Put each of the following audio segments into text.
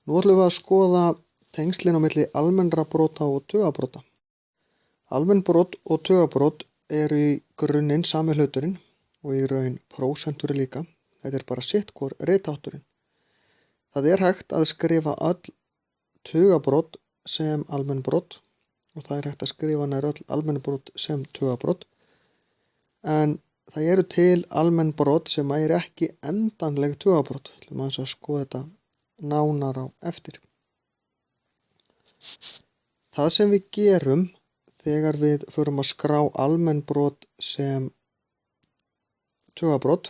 Nú ætlum við að skoða tengslin á milli almennra brota og tugabrota. Almenn brot og tugabrot eru í grunninn sami hluturinn og í raun prósentur líka. Þetta er bara sitt hvor rithátturinn. Það er hægt að skrifa öll tugabrot sem almenn brot og það er hægt að skrifa nær öll almenn brot sem tugabrot. En það eru til almenn brot sem eru ekki endanleg tugabrot. Við ætlum að skoða þetta nánar á eftir. Það sem við gerum þegar við förum að skrá almenn brot sem tugabrot,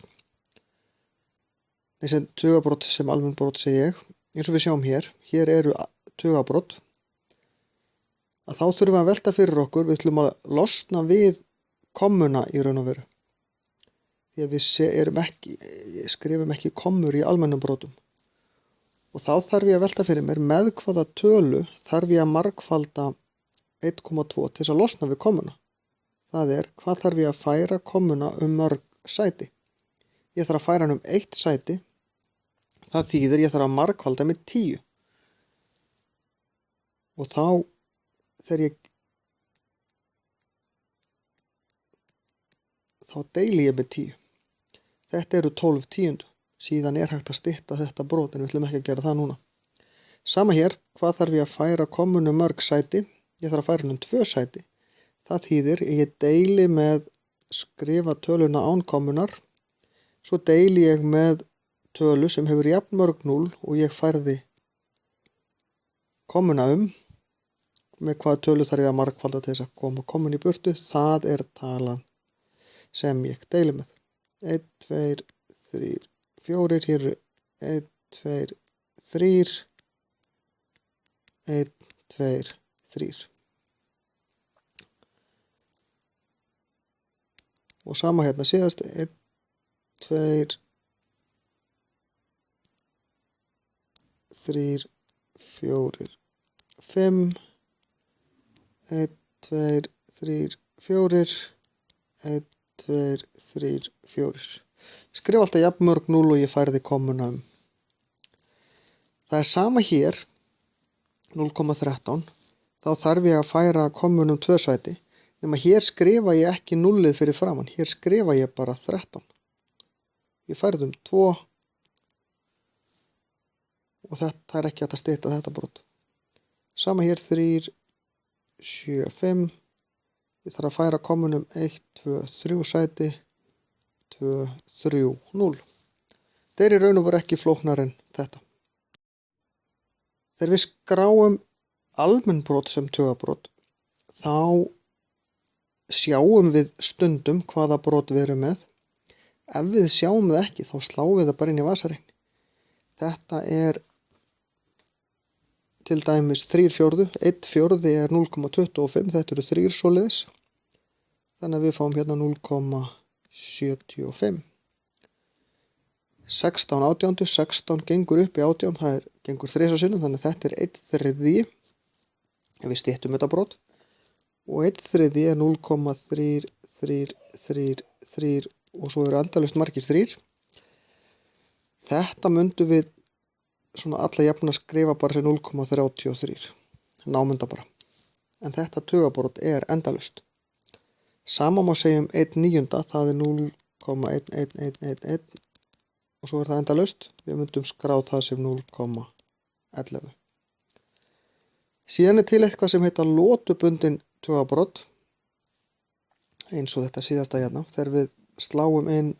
tugabrot sem almenn brot segi ég, eins og við sjáum hér eru tugabrot, að þá þurfum við að velta fyrir okkur, við ætlum að losna við kommuna í raun og veru. Því að við skrifum ekki kommur í almennum brotum. Og þá þarf ég að velta fyrir mér með hvaða tölu þarf ég að margfalda 1,2 til þess að losna við kommuna. Það er, hvað þarf ég að færa kommuna mörg sæti? Ég þarf að færa hann 1 sæti. Það þýðir ég þarf að margfalda með 10. Og þá deili ég með 10. Þetta eru 12 tíundu. Síðan er hægt að stytta þetta brot en við ætlum ekki að gera það núna. Sama hér, hvað þarf ég að færa kommunu mörg sæti? Ég þarf að færa hann 2 sæti. Það þýðir ég deili með skrifa töluna án kommunar. Svo deili ég með tölu sem hefur jafn mörg 0 og ég færði kommuna með hvaða tölu þarf ég að margfalda til þess að koma kommun í burtu. Það er talan sem ég deili með. 1, 2, 3, 4, hér eru 1, 2, 3, 1, 2, 3. Og sama hérna síðast, 1, 2, 3, 4, 5, 1, 2, 3, 4, 1, 2, 3, 4. Skrifa alltaf jafn mörg 0 og ég færði kommuna Það er sama hér, 0,13. Þá þarf ég að færa kommun 2 sæti. Nema hér skrifa ég ekki 0 fyrir framann. Hér skrifa ég bara 13. Ég færði 2 og það er ekki hægt að stytta þetta brot. Sama hér 3, 7, 5. Ég þarf að færa kommun 1, 2, 3 sæti. 2, 3, 0. Þetta er í raun og veru ekki flóknar en þetta. Þegar við skráum almenn brot sem tugabrot, þá sjáum við stundum hvaða brot við erum með. Ef við sjáum það ekki, þá sláum við það bara inn í vasareikni. Þetta er til dæmis 3/4. 1/4 er 0,25. Þetta eru 3 svoleiðis. Þannig að við fáum hérna 0,75. 16 átjándu, 16 gengur upp í 18, það gengur 3 sinnum, þannig að þetta er 1/3 ef við styttum þetta brot og 1/3 er 0,333 og svo eru endalaust margir 3. Þetta myndum við svona alla jafna skrifa bara sem 0,33, námunda bara, en þetta tugabrot er endalaust. Sama má segja 1/9, það er 0,1111 og svo er það endalaust. Við myndum skrá það sem 0,11. Síðan er til eitthvað sem heita lotubundin tugabrot, eins og þetta síðasta hérna. Þegar við sláum inn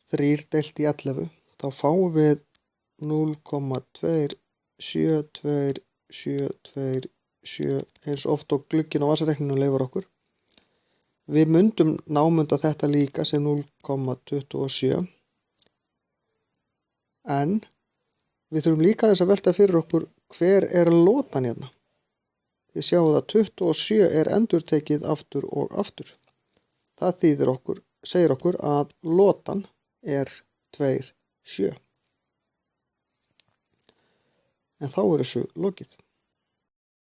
3 deilt í 11, þá fáum við 0,27277 eins oft og glugginn á vasareikninu leyfir okkur. Við myndum námunda þetta líka sem 0,27. En við þurfum líka þess að velta fyrir okkur hver er lotan hérna. Þið sjáum að 27 er endurtekið aftur og aftur. Það segir okkur að lotan er 2,7. En þá er þessu lokið.